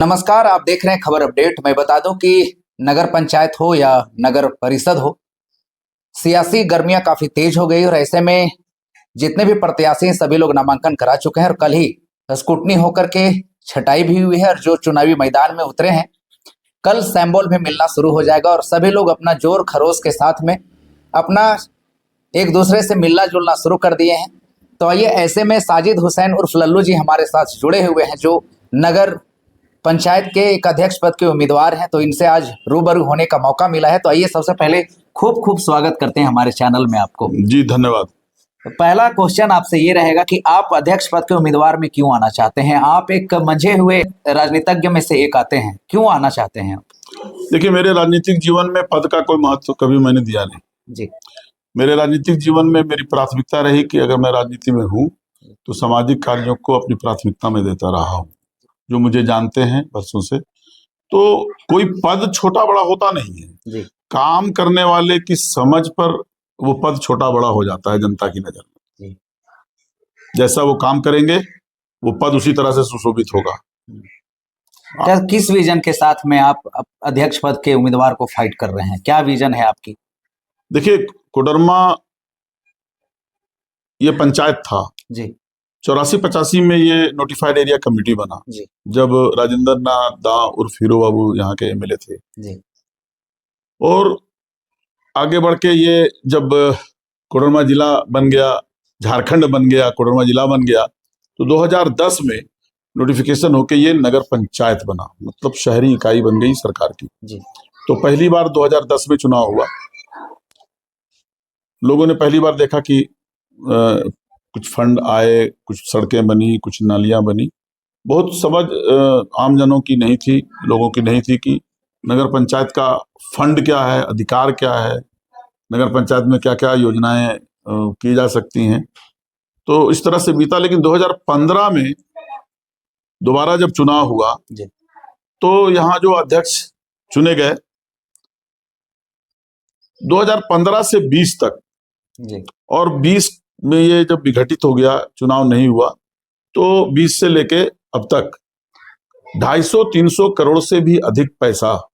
नमस्कार, आप देख रहे हैं खबर अपडेट। मैं बता दूं कि नगर पंचायत हो या नगर परिषद हो, सियासी गर्मियां काफी तेज हो गई और ऐसे में जितने भी प्रत्याशी हैं सभी लोग नामांकन करा चुके हैं और कल ही स्कूटनी होकर के छटाई भी हुई है और जो चुनावी मैदान में उतरे हैं कल सैंबल भी मिलना शुरू हो जाएगा और सभी लोग अपना जोर खरोश के साथ में अपना एक दूसरे से मिलना जुलना शुरू कर दिए हैं। तो आइए, ऐसे में साजिद हुसैन उर्फ लल्लू जी हमारे साथ जुड़े हुए हैं जो नगर पंचायत के एक अध्यक्ष पद के उम्मीदवार हैं, तो इनसे आज रूबरू होने का मौका मिला है। तो आइए, सबसे पहले खूब खूब स्वागत करते हैं हमारे चैनल में आपको। जी धन्यवाद। तो पहला क्वेश्चन आपसे ये रहेगा कि आप अध्यक्ष पद के उम्मीदवार में क्यों आना चाहते हैं? आप एक मंझे हुए राजनीतिज्ञ में से एक आते हैं, क्यों आना चाहते हैं आप? देखिए, मेरे राजनीतिक जीवन में पद का कोई महत्व कभी मैंने दिया नहीं जी। मेरे राजनीतिक जीवन में मेरी प्राथमिकता रही कि अगर मैं राजनीति में हूँ तो सामाजिक कार्यों को अपनी प्राथमिकता में देता रहा हूँ। जो मुझे जानते हैं वर्षों से, तो कोई पद छोटा बड़ा होता नहीं है जी। काम करने वाले की समझ पर वो पद छोटा बड़ा हो जाता है जनता की नजर में। जैसा वो काम करेंगे वो पद उसी तरह से सुशोभित होगा। किस विजन के साथ में आप अध्यक्ष पद के उम्मीदवार को फाइट कर रहे हैं? क्या विजन है आपकी? देखिए, कोडरमा ये पंचायत था जी। 84-85 में ये नोटिफाइड एरिया कमेटी बना जी। जब राजेंद्र नाथ दा उर्फ हीरो बाबू यहाँ के एमएलए थे। जी। और आगे बढ़ के ये जब कोडरमा जिला बन गया, झारखंड बन गया, कोडरमा जिला बन गया, तो 2010 में नोटिफिकेशन होके ये नगर पंचायत बना, मतलब शहरी इकाई बन गई सरकार की। जी। तो पहली बार 2010 में चुनाव हुआ। लोगों ने पहली बार देखा कि कुछ फंड आए, कुछ सड़कें बनी, कुछ नालियां बनी। बहुत समझ आम जनों की नहीं थी, लोगों की नहीं थी कि नगर पंचायत का फंड क्या है, अधिकार क्या है, नगर पंचायत में क्या क्या योजनाएं की जा सकती हैं। तो इस तरह से बीता। लेकिन 2015 में दोबारा जब चुनाव हुआ तो यहाँ जो अध्यक्ष चुने गए 2015 से 20 तक, और 20 में ये जब विघटित हो गया, चुनाव नहीं हुआ, तो 20 से लेके अब तक 250-300 करोड़ से भी अधिक पैसा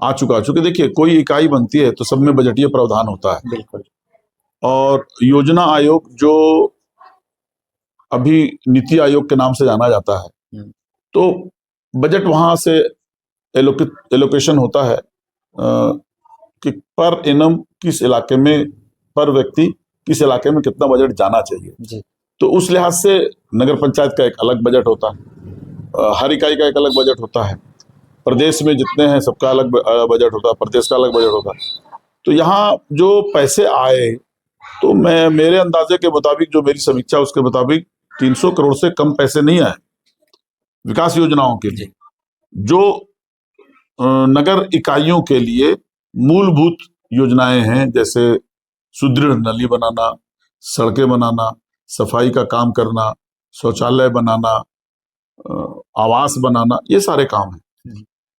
आ चुका। चूंकि देखिए, कोई इकाई बनती है तो सब में बजटीय प्रावधान होता है। बिल्कुल। और योजना आयोग, जो अभी नीति आयोग के नाम से जाना जाता है, तो बजट वहां से एलोकेशन होता है कि पर एनम किस इलाके में, पर व्यक्ति किस इलाके में कितना बजट जाना चाहिए। जी। तो उस लिहाज से नगर पंचायत का एक अलग बजट होता है, हर इकाई का एक अलग बजट होता है। प्रदेश में जितने हैं सबका अलग बजट होता है, प्रदेश का अलग बजट होता है। तो यहाँ जो पैसे आए, तो मैं मेरे अंदाजे के मुताबिक, जो मेरी समीक्षा उसके मुताबिक 300 करोड़ से कम पैसे नहीं आए विकास योजनाओं के लिए। जो नगर इकाइयों के लिए मूलभूत योजनाएं हैं, जैसे सुदृढ़ नली बनाना, सड़कें बनाना, सफाई का काम करना, शौचालय बनाना, आवास बनाना, ये सारे काम हैं।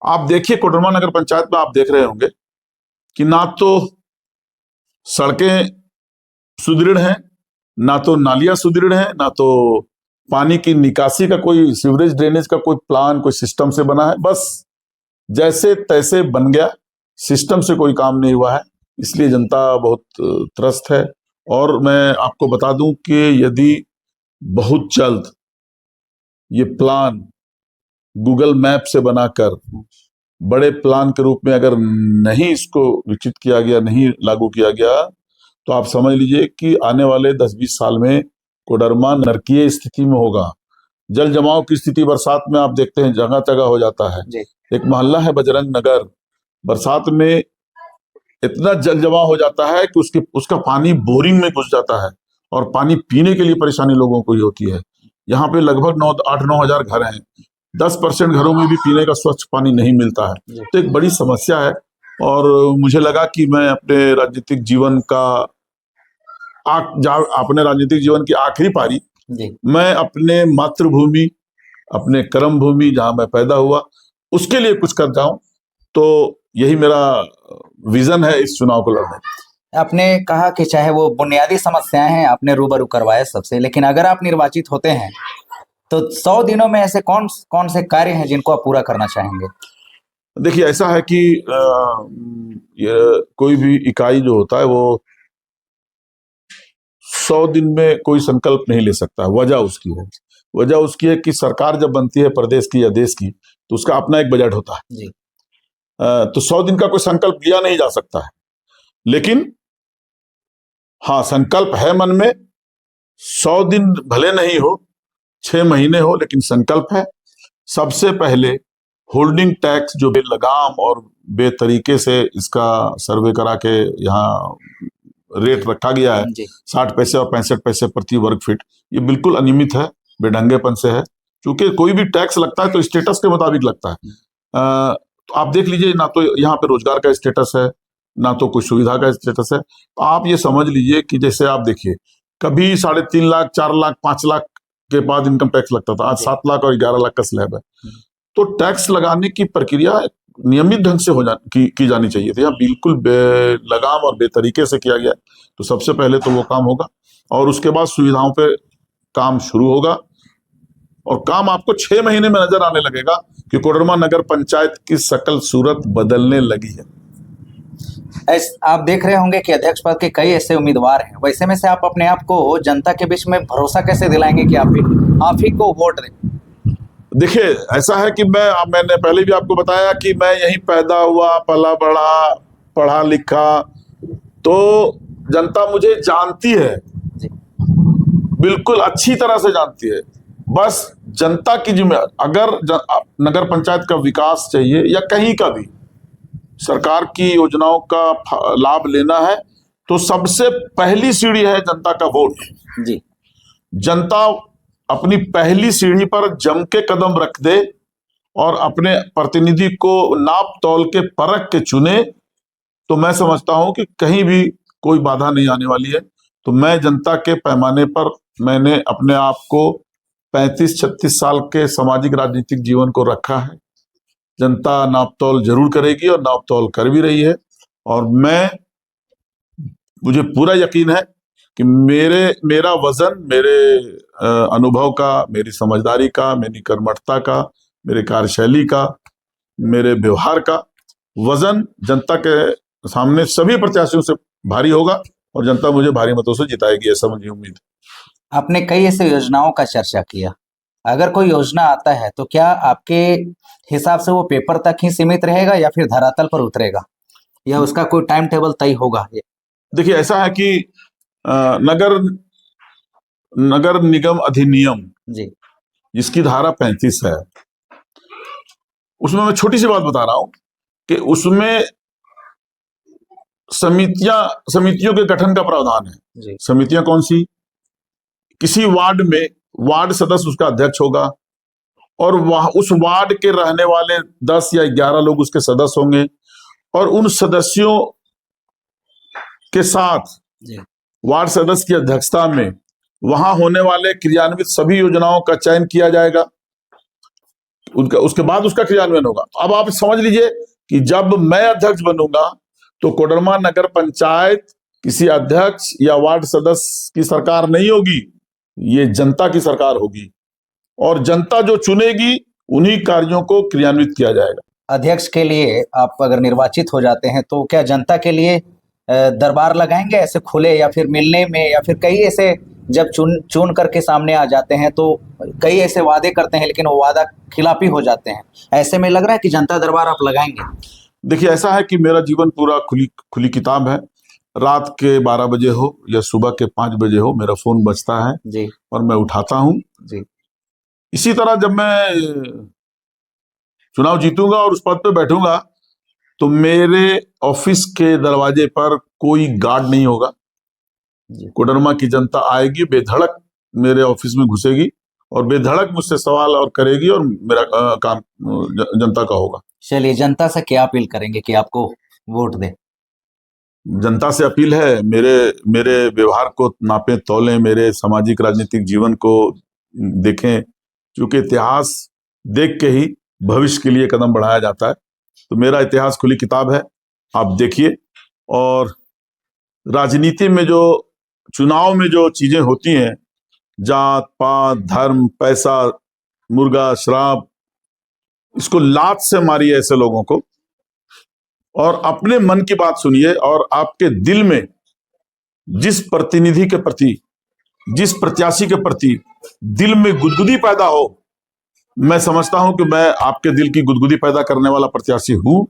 आप देखिए, कोडरमा नगर पंचायत में आप देख रहे होंगे कि ना तो सड़कें सुदृढ़ हैं, ना तो नालियां सुदृढ़ हैं, ना तो पानी की निकासी का कोई सीवरेज ड्रेनेज का कोई प्लान, कोई सिस्टम से बना है। बस जैसे तैसे बन गया, सिस्टम से कोई काम नहीं हुआ है। इसलिए जनता बहुत त्रस्त है। और मैं आपको बता दूं कि यदि बहुत जल्द ये प्लान गूगल मैप से बनाकर बड़े प्लान के रूप में अगर नहीं इसको विकसित किया गया, नहीं लागू किया गया, तो आप समझ लीजिए कि आने वाले 10-20 साल में कोडरमा नरकीय स्थिति में होगा। जल जमाव की स्थिति बरसात में आप देखते हैं जगह जगह हो जाता है। एक मोहल्ला है बजरंग नगर, बरसात में इतना जल जमा हो जाता है कि उसका पानी बोरिंग में घुस जाता है और पानी पीने के लिए परेशानी लोगों को ही होती है। यहाँ पे लगभग 8-9 हजार घर हैं, 10% घरों में भी पीने का स्वच्छ पानी नहीं मिलता है। तो एक बड़ी समस्या है। और मुझे लगा कि मैं अपने राजनीतिक जीवन की आखिरी पारी मैं अपने मातृभूमि, अपने कर्म भूमि, जहां मैं पैदा हुआ, उसके लिए कुछ कर जाऊं। तो यही मेरा विजन है इस चुनाव को लड़ने। आपने कहा कि चाहे वो बुनियादी समस्याएं हैं आपने रूबरू करवाया सबसे, लेकिन अगर आप निर्वाचित होते हैं तो 100 दिनों में ऐसे कौन कौन से कार्य हैं जिनको आप पूरा करना चाहेंगे? देखिए, ऐसा है कि ये कोई भी इकाई जो होता है वो 100 दिन में कोई संकल्प नहीं ले सकता। वजह उसकी है कि सरकार जब बनती है प्रदेश की या देश की, तो उसका अपना एक बजट होता है। जी। तो 100 दिन का कोई संकल्प लिया नहीं जा सकता है, लेकिन हाँ, संकल्प है मन में। 100 दिन भले नहीं हो, 6 महीने हो, लेकिन संकल्प है। सबसे पहले होल्डिंग टैक्स जो बेलगाम और बेतरीके से इसका सर्वे करा के यहाँ रेट रखा गया है, जी। 60 पैसे और 65 पैसे प्रति वर्ग फीट, ये बिल्कुल अनियमित है, बेढंगेपन से है। क्योंकि कोई भी टैक्स लगता है तो स्टेटस के मुताबिक लगता है। तो आप देख लीजिए, ना तो यहाँ पे रोजगार का स्टेटस है, ना तो कोई सुविधा का स्टेटस है। तो आप ये समझ लीजिए कि जैसे आप देखिए, कभी 3.5 लाख, 4 लाख, 5 लाख के बाद इनकम टैक्स लगता था, आज 7 लाख और 11 लाख का स्लैब है। तो टैक्स लगाने की प्रक्रिया नियमित ढंग से की जानी चाहिए थी। यहाँ बिल्कुल बेलगाम और बेतरीके से किया गया। तो सबसे पहले तो वो काम होगा, और उसके बाद सुविधाओं पे काम शुरू होगा, और काम आपको 6 महीने में नजर आने लगेगा कि कोडरमा नगर पंचायत की शकल सूरत बदलने लगी है। आप देख रहे होंगे कि अध्यक्ष पद के कई ऐसे उम्मीदवार हैं, वैसे में से आप अपने आप को जनता के बीच में भरोसा कैसे दिलाएंगे कि आप ही को वोट दें? देखिए, ऐसा है कि मैंने पहले भी आपको बताया कि मैं यहीं पैदा हुआ, पला बड़ा, पढ़ा लिखा, तो जनता मुझे जानती है, बिल्कुल अच्छी तरह से जानती है। बस जनता की जिम्मेदारी, अगर नगर पंचायत का विकास चाहिए या कहीं का भी सरकार की योजनाओं का लाभ लेना है, तो सबसे पहली सीढ़ी है जनता का वोट। जी। जनता अपनी पहली सीढ़ी पर जम के कदम रख दे और अपने प्रतिनिधि को नाप तौल के परख के चुने, तो मैं समझता हूं कि कहीं भी कोई बाधा नहीं आने वाली है। तो मैं जनता के पैमाने पर मैंने अपने आप को 35-36 साल के सामाजिक राजनीतिक जीवन को रखा है। जनता नाप तौल जरूर करेगी और नाप तौल कर भी रही है, और मुझे पूरा यकीन है कि मेरा वजन, मेरे अनुभव का, मेरी समझदारी का, मेरी कर्मठता का, मेरे कार्यशैली का, मेरे व्यवहार का वजन जनता के सामने सभी प्रत्याशियों से भारी होगा, और जनता मुझे भारी मतों से जिताएगी, ऐसा मुझे उम्मीद है। आपने कई ऐसे योजनाओं का चर्चा किया, अगर कोई योजना आता है तो क्या आपके हिसाब से वो पेपर तक ही सीमित रहेगा या फिर धरातल पर उतरेगा, या उसका कोई टाइम टेबल तय होगा? देखिए, ऐसा है कि नगर निगम अधिनियम जी। जिसकी धारा 35 है, उसमें मैं छोटी सी बात बता रहा हूं कि उसमें समितियों के गठन का प्रावधान है। जी। समितियां कौन सी? किसी वार्ड में वार्ड सदस्य उसका अध्यक्ष होगा, और वह उस वार्ड के रहने वाले 10 या 11 लोग उसके सदस्य होंगे, और उन सदस्यों के साथ वार्ड सदस्य की अध्यक्षता में वहां होने वाले क्रियान्वित सभी योजनाओं का चयन किया जाएगा। उसके बाद उसका क्रियान्वयन होगा। अब आप समझ लीजिए कि जब मैं अध्यक्ष बनूंगा तो कोडरमा नगर पंचायत किसी अध्यक्ष या वार्ड सदस्य की सरकार नहीं होगी, ये जनता की सरकार होगी, और जनता जो चुनेगी उन्हीं कार्यों को क्रियान्वित किया जाएगा। अध्यक्ष के लिए आप अगर निर्वाचित हो जाते हैं तो क्या जनता के लिए दरबार लगाएंगे ऐसे खुले, या फिर मिलने में, या फिर कई ऐसे जब चुन करके सामने आ जाते हैं तो कई ऐसे वादे करते हैं लेकिन वो वादा खिलाफी हो जाते हैं, ऐसे में लग रहा है कि जनता दरबार आप लगाएंगे? देखिए, ऐसा है कि मेरा जीवन पूरा खुली किताब है। रात के 12 बजे हो या सुबह के 5 बजे हो, मेरा फोन बजता है जी। और मैं उठाता हूं। जी। इसी तरह जब मैं चुनाव जीतूंगा और उस पद पे बैठूंगा तो मेरे ऑफिस के दरवाजे पर कोई गार्ड नहीं होगा। कोडरमा की जनता आएगी, बेधड़क मेरे ऑफिस में घुसेगी और बेधड़क मुझसे सवाल और करेगी, और मेरा काम जनता का होगा। चलिए, जनता से क्या अपील करेंगे कि आपको वोट दे? जनता से अपील है, मेरे व्यवहार को नापे तौलें, मेरे सामाजिक राजनीतिक जीवन को देखें, क्योंकि इतिहास देख के ही भविष्य के लिए कदम बढ़ाया जाता है। तो मेरा इतिहास खुली किताब है, आप देखिए। और राजनीति में जो, चुनाव में जो चीजें होती हैं जात पात धर्म पैसा मुर्गा शराब, इसको लात से मारिए ऐसे लोगों को और अपने मन की बात सुनिए। और आपके दिल में जिस प्रतिनिधि के प्रति, जिस प्रत्याशी के प्रति दिल में गुदगुदी पैदा हो, मैं समझता हूं कि मैं आपके दिल की गुदगुदी पैदा करने वाला प्रत्याशी हूं,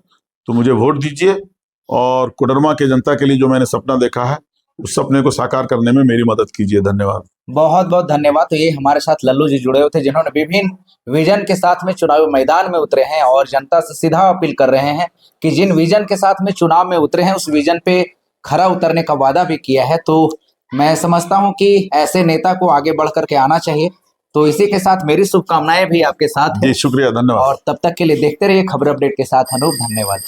तो मुझे वोट दीजिए और कोडरमा के जनता के लिए जो मैंने सपना देखा है उस सपने को साकार करने में मेरी मदद कीजिए। धन्यवाद। बहुत बहुत धन्यवाद। तो ये हमारे साथ लल्लू जी जुड़े हुए थे, जिन्होंने विभिन्न विजन के साथ में चुनावी मैदान में उतरे हैं और जनता से सीधा अपील कर रहे हैं कि जिन विजन के साथ में चुनाव में उतरे हैं उस विजन पे खरा उतरने का वादा भी किया है। तो मैं समझता हूं कि ऐसे नेता को आगे बढ़ करके आना चाहिए। तो इसी के साथ मेरी शुभकामनाएं भी आपके साथ जी है शुक्रिया, धन्यवाद। और तब तक के लिए देखते रहिए खबर अपडेट के साथ। अनूप, धन्यवाद।